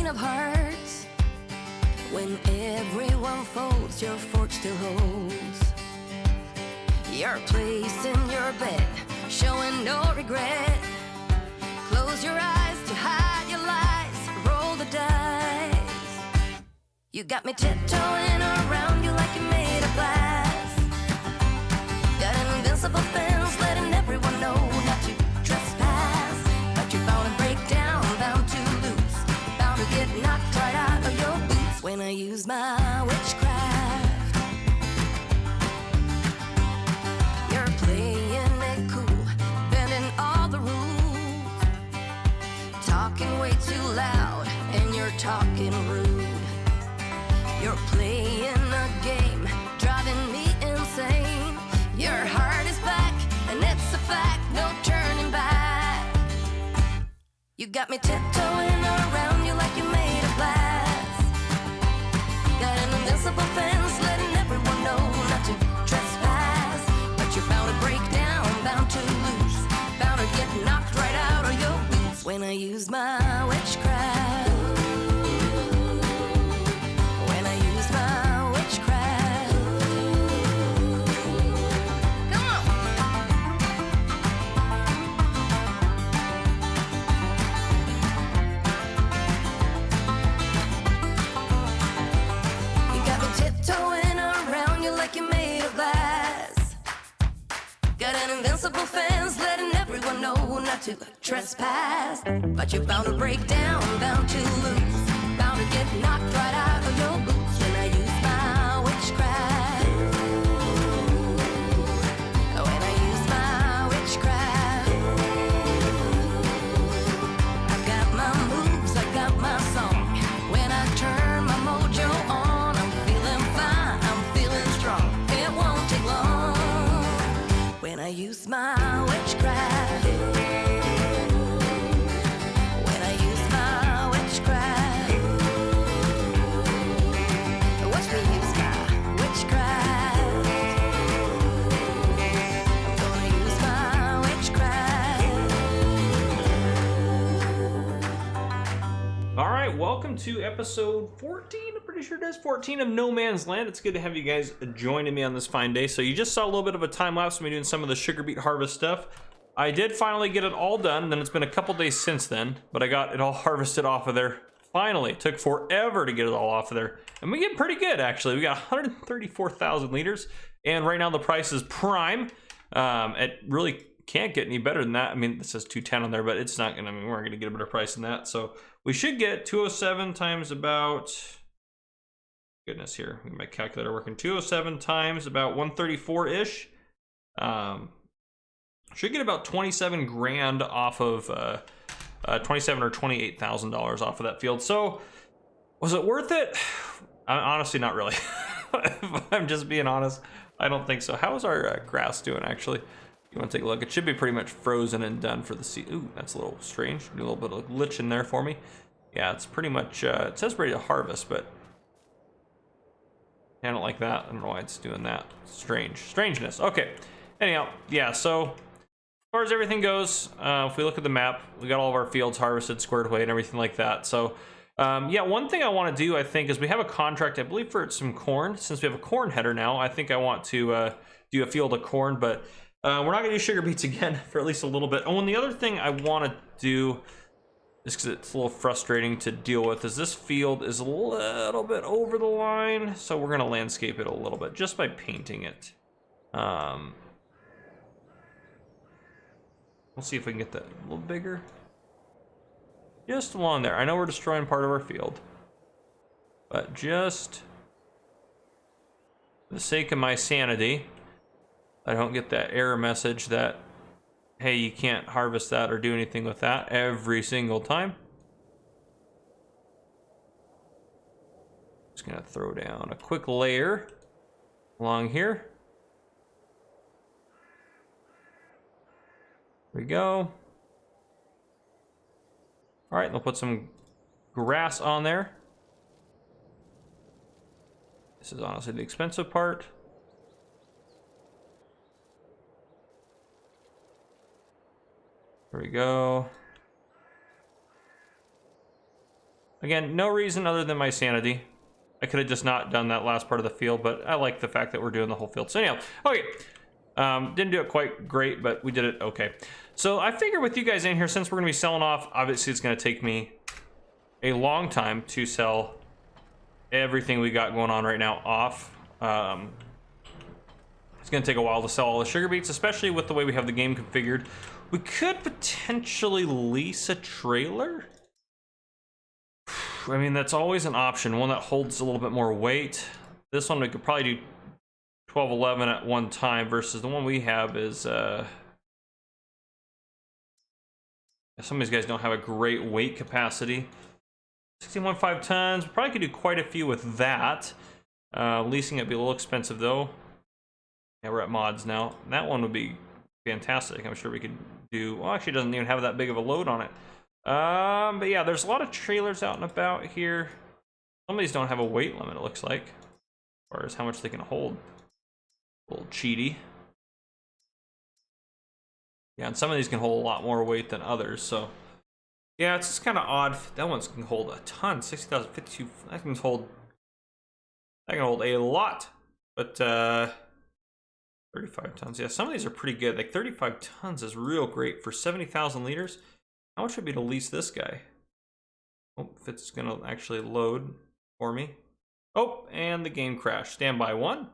of hearts. When everyone folds, your fork still holds. Your place in your bed, showing no regret. Close your eyes to hide your lies, roll the dice. You got me tiptoeing around you like you're made of glass. Got an invincible fence, letting everyone know not to trespass. But you're bound to break down, bound to lose, bound to get knocked right out of your boots when I use my witchcraft. You're playing it cool, bending all the rules, talking way too loud, and you're talking rude. You're playing a game, driving me insane. Your heart is back, and it's a fact, no turning back. You got me tiptoeing around you like you're made of glass. Got an invincible fence, letting everyone know not to trespass. But you're bound to break down, bound to lose, bound to get knocked right out of your boots when I use my witchcraft. When I use my witchcraft. Come on. You got me tiptoeing around you like you're made of glass. Got an invincible fence, letting everyone know not to trespass. But you're bound to break down, bound to lose, bound to get knocked right out of your boots when I use my witchcraft. When I use my witchcraft. I got my moves, I got my song. When I turn my mojo on, I'm feeling fine, I'm feeling strong. It won't take long when I use my witchcraft. When I use my witchcraft. Watch me use my witchcraft. I'm gonna use my witchcraft. All right, welcome to episode 14. I'm pretty sure it is 14 of No Man's Land. It's good to have you guys joining me on this fine day. So you just saw a little bit of a time lapse of me doing some of the sugar beet harvest stuff. I did finally get it all done, and then it's been a couple days since then, but I got it all harvested off of there. Finally, it took forever to get it all off of there. And we get pretty good, actually. We got 134,000 liters, and right now the price is prime. It really can't get any better than that. I mean, it says 210 on there, but it's not gonna, I mean, we're gonna get a better price than that. So we should get 207 times about, goodness here, my calculator working, 207 times about 134-ish. Should get about 27 grand off of, 27 or $28,000 off of that field. So was it worth it? Honestly, not really. If I'm just being honest, I don't think so. How's our grass doing, actually? You want to take a look? It should be pretty much frozen and done for the season. Ooh, that's a little strange. Do a little bit of glitch in there for me. Yeah, it's pretty much, it says ready to harvest, but I don't like that. I don't know why it's doing that. Strangeness. Okay. Anyhow, yeah, so as far as everything goes, if we look at the map, we got all of our fields harvested, squared away, and everything like that. So, yeah, one thing I want to do, I think, is we have a contract, I believe, for some corn. Since we have a corn header now, I think I want to do a field of corn, but we're not going to do sugar beets again for at least a little bit. Oh, and the other thing I want to do, just because it's a little frustrating to deal with, is this field is a little bit over the line, so we're going to landscape it a little bit just by painting it. We'll see if we can get that a little bigger. Just along there. I know we're destroying part of our field, but just for the sake of my sanity, I don't get that error message that, hey, you can't harvest that or do anything with that every single time. Just gonna throw down a quick layer along here. There we go. All right, they'll put some grass on there. This is honestly the expensive part. There we go. Again, no reason other than my sanity. I could have just not done that last part of the field, but I like the fact that we're doing the whole field. So anyhow, okay. Didn't do it quite great, but we did it okay. So I figure with you guys in here, since we're going to be selling off, obviously it's going to take me a long time to sell everything we got going on right now off. It's going to take a while to sell all the sugar beets, especially with the way we have the game configured. We could potentially lease a trailer. I mean, that's always an option, one that holds a little bit more weight. This one we could probably do 12, 11 at one time versus the one we have is, some of these guys don't have a great weight capacity. 16.5 tons, we probably could do quite a few with that. Leasing it'd be a little expensive though. Yeah, we're at mods now. That one would be fantastic. I'm sure we could do, well, actually it doesn't even have that big of a load on it. But yeah, there's a lot of trailers out and about here. Some of these don't have a weight limit, it looks like, as far as how much they can hold. A little cheaty. Yeah, and some of these can hold a lot more weight than others, so yeah, it's just kind of odd. That one can hold a ton, 60,000, 52. That can hold a lot, but 35 tons. Yeah, some of these are pretty good. Like 35 tons is real great for 70,000 liters. How much would it be to lease this guy? Oh, if it's gonna actually load for me. Oh, and the game crashed. Standby one.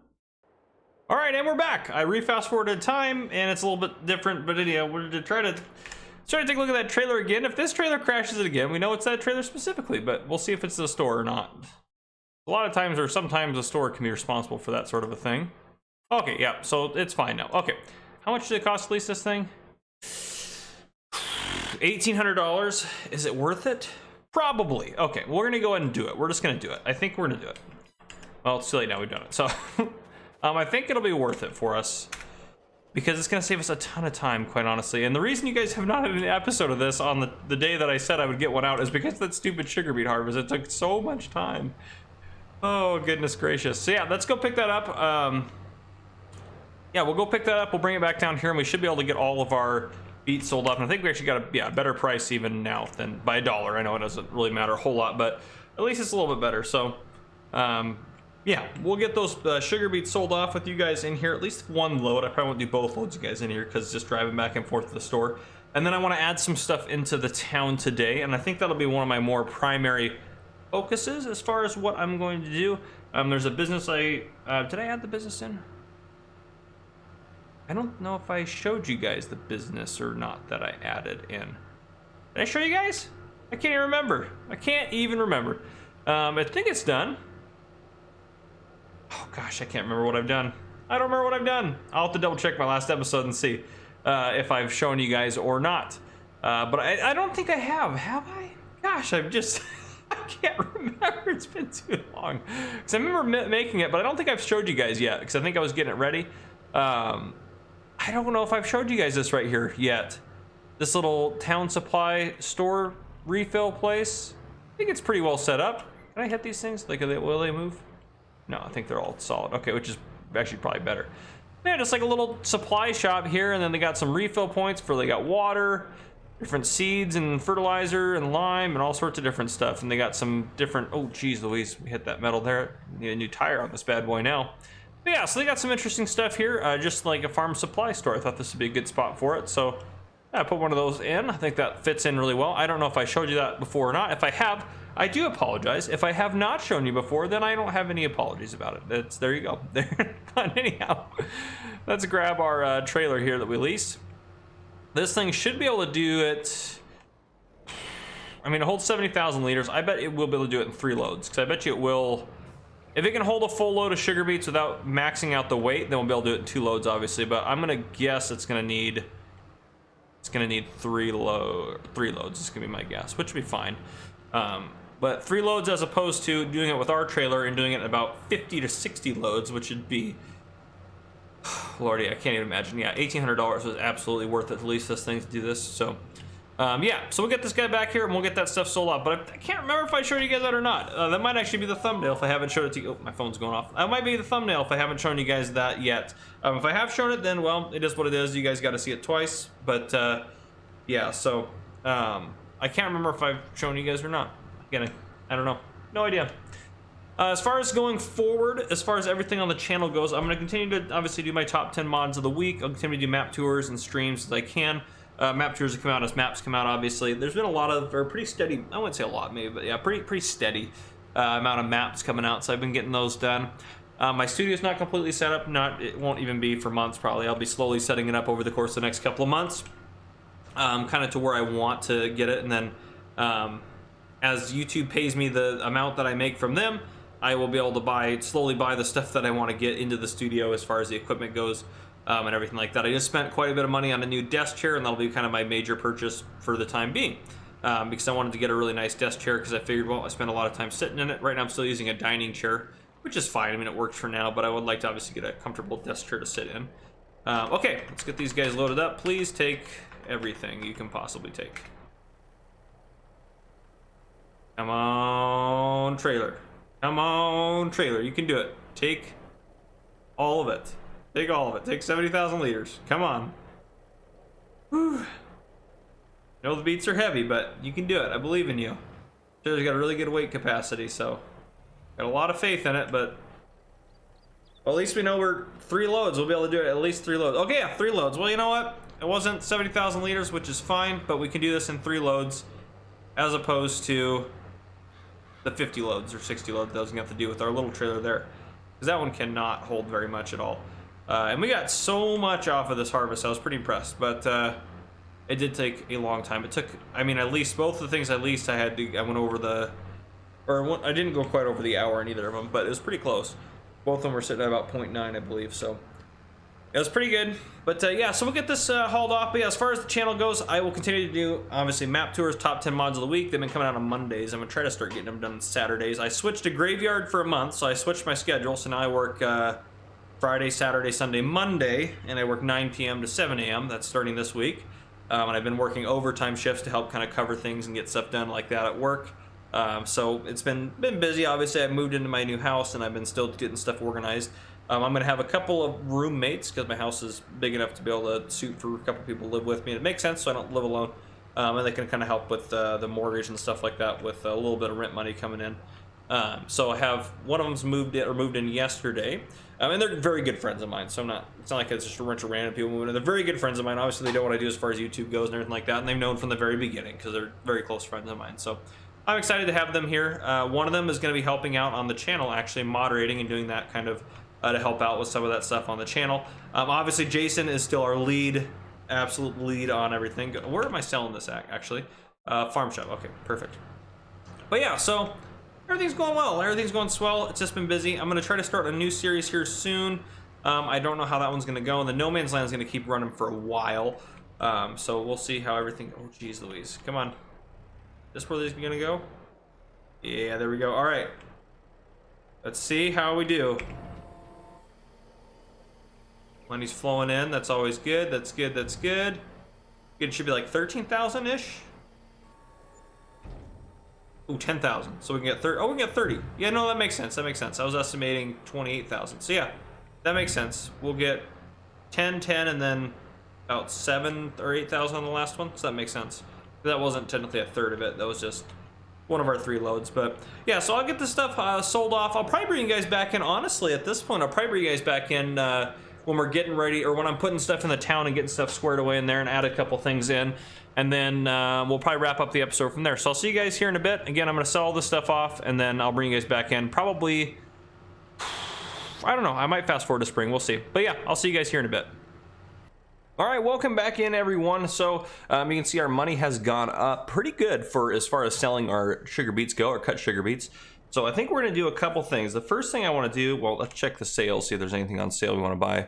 All right, and we're back. I re-fast forwarded time, and it's a little bit different, but anyhow, we're to try to take a look at that trailer again. If this trailer crashes it again, we know it's that trailer specifically, but we'll see if it's the store or not. A lot of times, or sometimes, the store can be responsible for that sort of a thing. Okay, yeah, so it's fine now. Okay, how much did it cost to lease this thing? $1,800. Is it worth it? Probably. Okay, we're gonna go ahead and do it. We're just gonna do it. I think we're gonna do it. Well, it's too late now. We've done it. So, I think it'll be worth it for us because it's gonna save us a ton of time, quite honestly. And the reason you guys have not had an episode of this on the day that I said I would get one out is because of that stupid sugar beet harvest. It took so much time. Oh goodness gracious. So yeah, let's go pick that up. Yeah, we'll go pick that up. We'll bring it back down here, and we should be able to get all of our beets sold off. And I think we actually got a better price even now than by $1. I know it doesn't really matter a whole lot, but at least it's a little bit better. So, yeah, we'll get those sugar beets sold off with you guys in here. At least one load. I probably won't do both loads, you guys, in here because just driving back and forth to the store. And then I want to add some stuff into the town today, and I think that'll be one of my more primary focuses as far as what I'm going to do. There's a business did I add the business in? I don't know if I showed you guys the business or not that I added in. Did I show you guys? I can't even remember. I can't even remember. I think it's done. Oh gosh, I can't remember what I've done. I don't remember what I've done. I'll have to double check my last episode and see if I've shown you guys or not. But I don't think I have I? Gosh, I've just, I can't remember. It's been too long. Because I remember making it, but I don't think I've showed you guys yet because I think I was getting it ready. I don't know if I've showed you guys this right here yet. This little town supply store refill place. I think it's pretty well set up. Can I hit these things? Like, will they move? No, I think they're all solid. Okay, which is actually probably better. Yeah, just like a little supply shop here, and then they got some refill points for, they got water, different seeds and fertilizer and lime and all sorts of different stuff. And they got some different, oh geez Louise, we hit that metal there. Need a new tire on this bad boy now. But yeah, so they got some interesting stuff here, just like a farm supply store. I thought this would be a good spot for it, so I put one of those in. I think that fits in really well. I don't know if I showed you that before or not. If I have, I do apologize. If I have not shown you before, then I don't have any apologies about it. There you go. But anyhow, let's grab our trailer here that we leased. This thing should be able to do it. I mean, it holds 70,000 liters. I bet it will be able to do it in 3 loads, because I bet you it will. If it can hold a full load of sugar beets without maxing out the weight, then we'll be able to do it in 2 loads, obviously. But I'm gonna guess it's gonna need 3 loads. It's gonna be my guess, which would be fine. But 3 loads as opposed to doing it with our trailer and doing it in about 50 to 60 loads, which would be, Lordy, I can't even imagine. Yeah, $1,800 was absolutely worth it to lease this thing to do this. So, yeah, so we'll get this guy back here and we'll get that stuff sold off. But I can't remember if I showed you guys that or not. That might actually be the thumbnail if I haven't showed it to you. Oh, my phone's going off. That might be the thumbnail if I haven't shown you guys that yet. If I have shown it, then, well, it is what it is. You guys got to see it twice. But, yeah, so I can't remember if I've shown you guys or not. Again, I don't know. No idea. As far as going forward, as far as everything on the channel goes, I'm going to continue to obviously do my top 10 mods of the week. I'll continue to do map tours and streams as I can. Map tours come out as maps come out, obviously. There's been a lot of, or pretty steady, I wouldn't say a lot maybe, but yeah, pretty steady amount of maps coming out, so I've been getting those done. My studio's not completely set up, it won't even be for months probably. I'll be slowly setting it up over the course of the next couple of months, kind of to where I want to get it, and then as YouTube pays me the amount that I make from them, I will be able to slowly buy the stuff that I want to get into the studio as far as the equipment goes, and everything like that. I just spent quite a bit of money on a new desk chair, and that'll be kind of my major purchase for the time being, because I wanted to get a really nice desk chair, because I figured, well, I spent a lot of time sitting in it. Right now I'm still using a dining chair, which is fine. I mean, it works for now, but I would like to obviously get a comfortable desk chair to sit in. Okay, let's get these guys loaded up. Please take everything you can possibly take. Come on, trailer. Come on, trailer. You can do it. Take all of it. Take all of it. Take 70,000 liters. Come on. Whew. I know the beets are heavy, but you can do it. I believe in you. Trailer's got a really good weight capacity, so got a lot of faith in it, but well, at least we know we're 3 loads. We'll be able to do it at least 3 loads. Okay, yeah, 3 loads. Well, you know what? It wasn't 70,000 liters, which is fine, but we can do this in 3 loads as opposed to the 50 loads or 60 loads that I was gonna have to do with our little trailer there, because that one cannot hold very much at all. And we got so much off of this harvest. I was pretty impressed, but it did take a long time. It took, I mean, at least both the things I leased, I went over the, or I didn't go quite over the hour in either of them, but it was pretty close. Both of them were sitting at about 0.9, I believe, so it was pretty good. But yeah, so we'll get this hauled off. But yeah, as far as the channel goes, I will continue to do, obviously, map tours, top 10 mods of the week. They've been coming out on Mondays. I'm gonna try to start getting them done on Saturdays. I switched to graveyard for a month, so I switched my schedule. So now I work Friday, Saturday, Sunday, Monday, and I work 9 p.m. to 7 a.m. That's starting this week. And I've been working overtime shifts to help kind of cover things and get stuff done like that at work. So it's been busy. Obviously, I moved into my new house, and I've been still getting stuff organized. I'm going to have a couple of roommates, because my house is big enough to be able to suit for a couple people to live with me. And it makes sense, so I don't live alone. And they can kind of help with the mortgage and stuff like that, with a little bit of rent money coming in. So I have one of them's moved in yesterday, and they're very good friends of mine. So it's not like it's just a bunch of random people moving in. They're very good friends of mine. Obviously, they know what I do as far as YouTube goes and everything like that, and they've known from the very beginning, because they're very close friends of mine. So I'm excited to have them here. One of them is going to be helping out on the channel, actually moderating and doing that kind of to help out with some of that stuff on the channel. Obviously, Jason is still our lead, absolute lead on everything. Where am I selling this at, actually? Farm shop. Okay, perfect. But yeah, so everything's going well. Everything's going swell. It's just been busy. I'm going to try to start a new series here soon. I don't know how that one's going to go, and the No Man's Land is going to keep running for a while. So we'll see how everything... Oh, geez Louise. Come on. This where these are going to go? Yeah, there we go. All right. Let's see how we do. Money's flowing in. That's always good. That's good. That's good. It should be like 13,000-ish. Ooh, 10,000. So we can get 30. Oh, we can get 30. Yeah, no, that makes sense. That makes sense. I was estimating 28,000. So yeah, that makes sense. We'll get 10, 10, and then about 7 or 8,000 on the last one. So that makes sense. That wasn't technically a third of it. That was just one of our 3 loads. But yeah, so I'll get this stuff sold off. I'll probably bring you guys back in. Honestly, at this point, I'll probably bring you guys back in when we're getting ready, or when I'm putting stuff in the town and getting stuff squared away in there, and add a couple things in, and then we'll probably wrap up the episode from there. So I'll see you guys here in a bit. Again, I'm going to sell all this stuff off, and then I'll bring you guys back in probably, I don't know, I might fast forward to spring, we'll see. But yeah, I'll see you guys here in a bit. All right, welcome back in, everyone. So you can see our money has gone up pretty good for as far as selling our sugar beets go, or cut sugar beets. So I think we're going to do a couple things. The first thing I want to do, well, let's check the sales, see if there's anything on sale we want to there's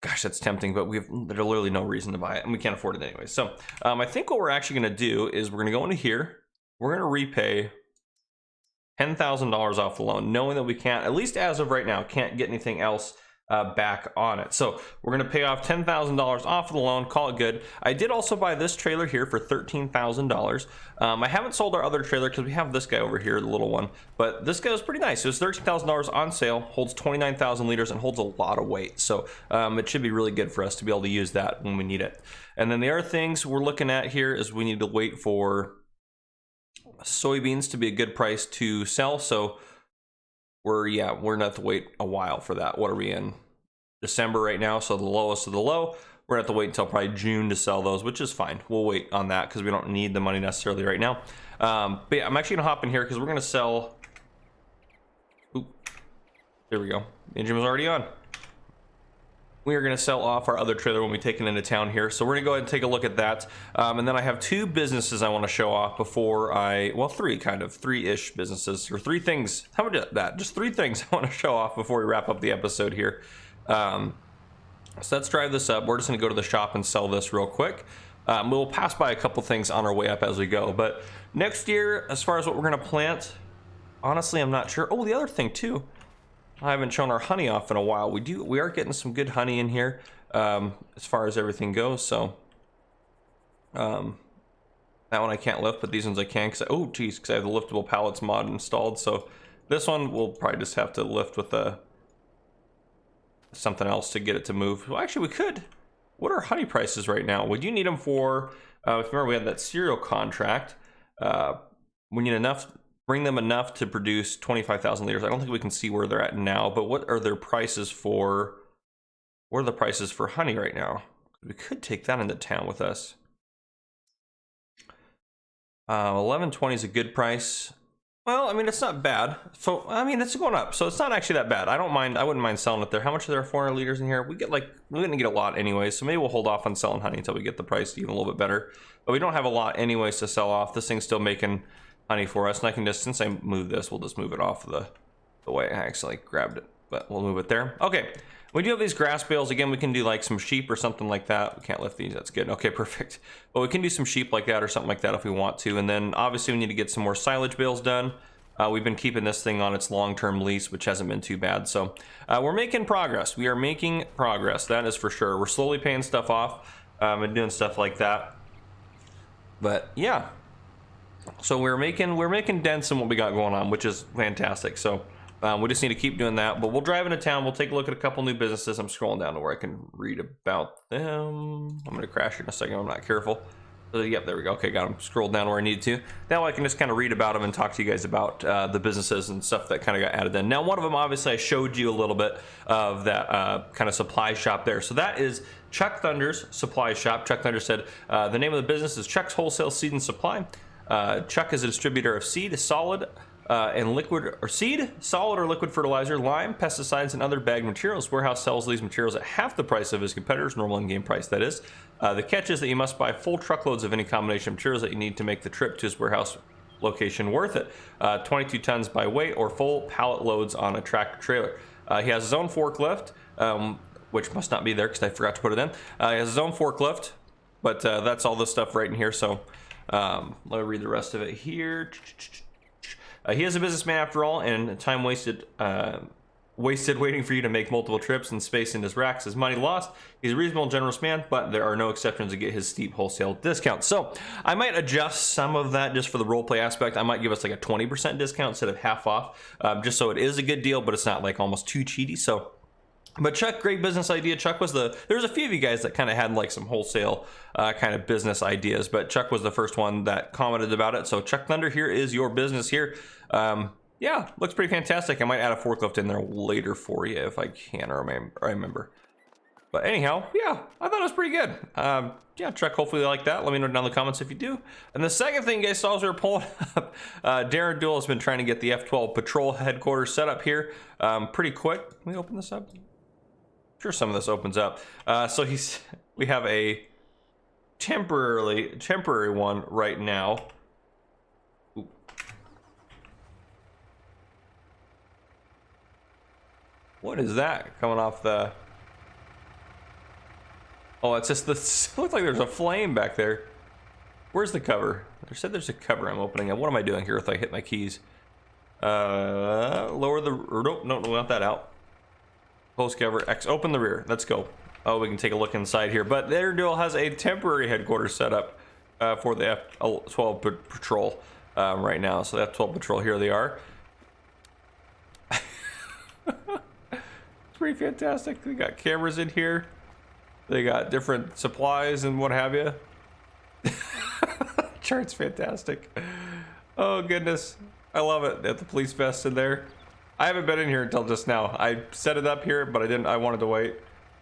Gosh, that's tempting, but there's literally no reason to buy it, and we can't afford it anyway. So I think what we're actually going to do is we're going to go into here. We're going to repay $10,000 off the loan, knowing that we can't, at least as of right now, can't get anything else back on it. So we're going to pay off $10,000 off of the loan, call it good. I did also buy this trailer here for $13,000. I haven't sold our other trailer because we have this guy over here, the little one, but this guy was pretty nice. It was $13,000 on sale, holds 29,000 liters, and holds a lot of weight. So it should be really good for us to be able to use that when we need it. And then the other things we're looking at here is we need to wait for soybeans to be a good price to sell. So we're gonna have to wait a while for that. What are we in? December right now, so the lowest of the low. We're gonna have to wait until probably June to sell those, which is fine. We'll wait on that because we don't need the money necessarily right now. But yeah, I'm actually gonna hop in here because we're gonna sell. Oop, there we go. The engine was already on. We are gonna sell off our other trailer when we take it into town here. So we're gonna go ahead and take a look at that. And then I have 2 businesses I want to show off before well, 3-ish businesses, or 3 things. How about that? Just 3 things I want to show off before we wrap up the episode here. So let's drive this up. We're just gonna go to the shop and sell this real quick. We'll pass by a couple things on our way up as we go. But next year, as far as what we're gonna plant, honestly, I'm not sure. Oh, the other thing too, I haven't shown our honey off in a while. We are getting some good honey in here, as far as everything goes. So that one I can't lift, but these ones I can because I have the liftable pallets mod installed. So this one we'll probably just have to lift with something else to get it to move. Well, actually we could. What are honey prices right now? Would you need them for? If you remember, we had that cereal contract. We need enough. Bring them enough to produce 25,000 liters. I don't think we can see where they're at now, but what are their prices for? What are the prices for honey right now? We could take that into town with us. 11.20 is a good price. Well, I mean, it's not bad. So, I mean, it's going up, so it's not actually that bad. I wouldn't mind selling it there. How much are there? 400 liters in here? We're gonna get a lot anyway, so maybe we'll hold off on selling honey until we get the price even a little bit better. But we don't have a lot anyways to sell off. This thing's still making honey for us, and I can just, since I moved this, we'll just move it off the way I actually grabbed it, but we'll move it there. Okay, we do have these grass bales. Again, we can do like some sheep or something like that. We can't lift these, that's good. Okay, perfect. But we can do some sheep like that or something like that if we want to. And then obviously we need to get some more silage bales done. We've been keeping this thing on its long-term lease, which hasn't been too bad. So we're making progress. We are making progress, that is for sure. We're slowly paying stuff off and doing stuff like that. But yeah. So we're making dents in what we got going on, which is fantastic. So we just need to keep doing that. But we'll drive into town. We'll take a look at a couple new businesses. I'm scrolling down to where I can read about them. I'm going to crash in a second. I'm not careful. Yep, there we go. Okay, got them scrolled down where I needed to. Now I can just kind of read about them and talk to you guys about the businesses and stuff that kind of got added in. Now, one of them, obviously, I showed you a little bit of that kind of supply shop there. So that is Chuck Thunder's supply shop. Chuck Thunder said the name of the business is Chuck's Wholesale Seed and Supply. Chuck is a distributor of seed, solid, and liquid, or seed, solid or liquid fertilizer, lime, pesticides, and other bagged materials. Warehouse sells these materials at half the price of his competitors, normal in-game price, that is. The catch is that you must buy full truckloads of any combination of materials that you need to make the trip to his warehouse location worth it. 22 tons by weight or full pallet loads on a tractor trailer. He has his own forklift, which must not be there because I forgot to put it in. He has his own forklift, but that's all this stuff right in here. So let me read the rest of it here. He is a businessman after all, and time wasted waiting for you to make multiple trips and space in his racks is money lost. He's a reasonable and generous man, but there are no exceptions to get his steep wholesale discount. So I might adjust some of that just for the roleplay aspect. I might give us like a 20% discount instead of half off, just so it is a good deal, but it's not like almost too cheaty. So, but Chuck, great business idea. Chuck was there's a few of you guys that kind of had like some wholesale kind of business ideas, but Chuck was the first one that commented about it. So Chuck Thunder, here is your business here. Yeah, looks pretty fantastic. I might add a forklift in there later for you if I can or remember. But anyhow, yeah, I thought it was pretty good. Yeah, Chuck, hopefully you like that. Let me know down in the comments if you do. And the second thing you guys saw as we were pulling up, Darren Duell has been trying to get the F-12 patrol headquarters set up here pretty quick. Can we open this up? Sure, some of this opens up. So we have a temporary one right now. What is that coming off the? Oh, it's just this. Looks like there's a flame back there. Where's the cover? They said there's a cover I'm opening up. What am I doing here if I hit my keys? Lower the. Nope, no, not that out. Close cover. X. Open the rear. Let's go. Oh, we can take a look inside here. But Darren Duell has a temporary headquarters set up for the F-12 patrol right now. So the F-12 patrol, here they are. Pretty fantastic. They got cameras in here. They got different supplies and what have you. Chart's fantastic. Oh goodness, I love it. They have the police vest in there. I haven't been in here until just now. I set it up here, but I didn't. I wanted to wait.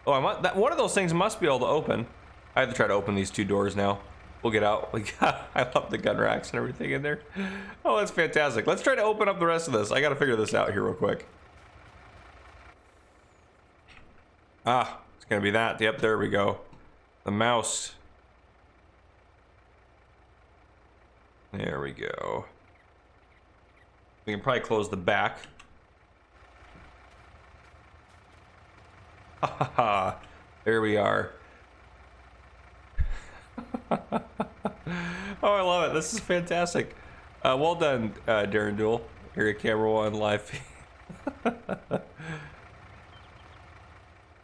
Oh, one of those things must be able to open. I have to try to open these 2 doors now. We'll get out. I love the gun racks and everything in there. Oh, that's fantastic. Let's try to open up the rest of this. I got to figure this out here real quick. Ah, it's gonna be that. Yep, there we go. The mouse. There we go. We can probably close the back. Ha ha ha. There we are. Oh, I love it. This is fantastic. Well done, Darren Duel. Here at Camera One live.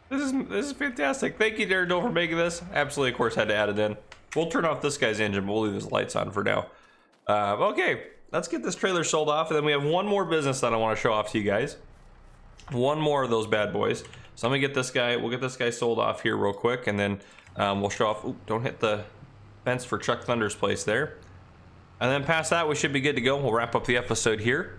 This is fantastic. Thank you, Darren Duel, for making this. Absolutely, of course, had to add it in. We'll turn off this guy's engine, but we'll leave his lights on for now. Okay, let's get this trailer sold off, and then we have one more business that I want to show off to you guys. One more of those bad boys. So I'm gonna get this guy. We'll get this guy sold off here real quick, and then we'll show off. Ooh, don't hit the fence for Chuck Thunder's place there. And then past that, we should be good to go. We'll wrap up the episode here.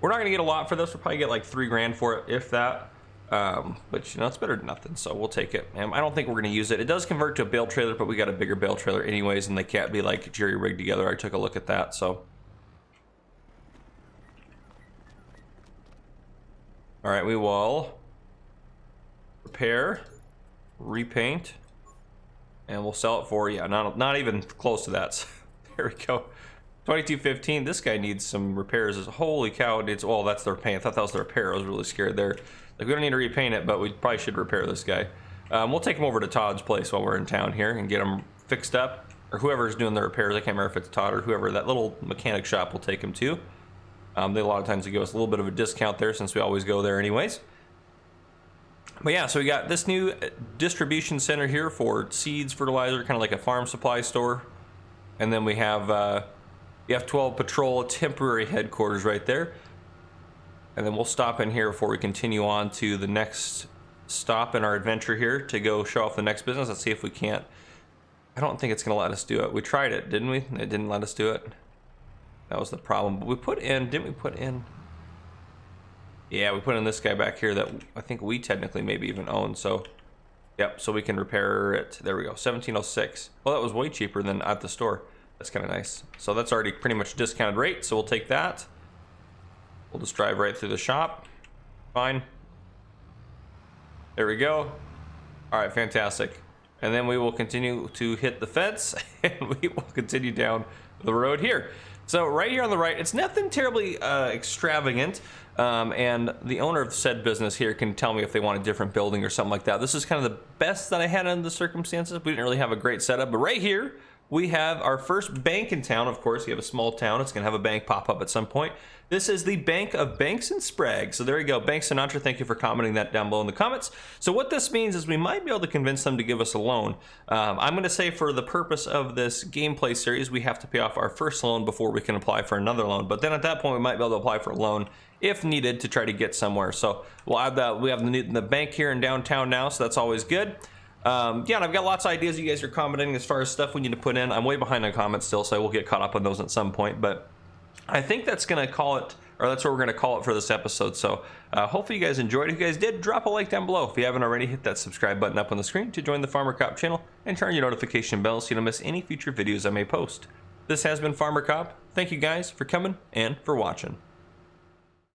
We're not gonna get a lot for this. We'll probably get like $3 grand for it, if that. But you know, it's better than nothing, so we'll take it. And I don't think we're gonna use it. It does convert to a bale trailer, but we got a bigger bale trailer anyways, and they can't be like jerry rigged together. I took a look at that, so. All right, we will repair, repaint, and we'll sell it for, yeah, not even close to that. So, there we go. 2215. This guy needs some repairs. Holy cow! It needs. Well, that's the repaint. I thought that was the repair. I was really scared there. Like, we don't need to repaint it, but we probably should repair this guy. We'll take him over to Todd's place while we're in town here and get him fixed up, or whoever's doing the repairs. I can't remember if it's Todd or whoever. That little mechanic shop will take him to. They a lot of times they give us a little bit of a discount there since we always go there anyways. But yeah, so we got this new distribution center here for seeds, fertilizer, kind of like a farm supply store. And then we have the F-12 Patrol temporary headquarters right there. And then we'll stop in here before we continue on to the next stop in our adventure here to go show off the next business. Let's see if we can't. I don't think it's going to let us do it. We tried it, didn't we? It didn't let us do it. That was the problem. But we put in, didn't we put in? Yeah, we put in this guy back here that I think we technically maybe even own. So, yep, so we can repair it. There we go, 1706. Well, that was way cheaper than at the store. That's kind of nice. So that's already pretty much discounted rate. So we'll take that. We'll just drive right through the shop. Fine. There we go. All right, fantastic. And then we will continue to hit the fence and we will continue down the road here. So right here on the right, it's nothing terribly extravagant. And the owner of said business here can tell me if they want a different building or something like that. This is kind of the best that I had under the circumstances. We didn't really have a great setup, but right here we have our first bank in town. Of course, you have a small town. It's going to have a bank pop up at some point. This is the Bank of Banks and Sprague. So there you go. Bank Sinatra, thank you for commenting that down below in the comments. So what this means is we might be able to convince them to give us a loan. I'm going to say for the purpose of this gameplay series, we have to pay off our first loan before we can apply for another loan. But then at that point, we might be able to apply for a loan if needed to try to get somewhere. So we'll have that. We have the bank here in downtown now, so that's always good. Yeah, and I've got lots of ideas you guys are commenting as far as stuff we need to put in. I'm way behind on comments still, so I will get caught up on those at some point. But I think that's going to call it, or that's what we're going to call it for this episode. So hopefully you guys enjoyed. If you guys did, drop a like down below. If you haven't already, hit that subscribe button up on the screen to join the Farmer Cop channel and turn on your notification bell so you don't miss any future videos I may post. This has been Farmer Cop. Thank you guys for coming and for watching.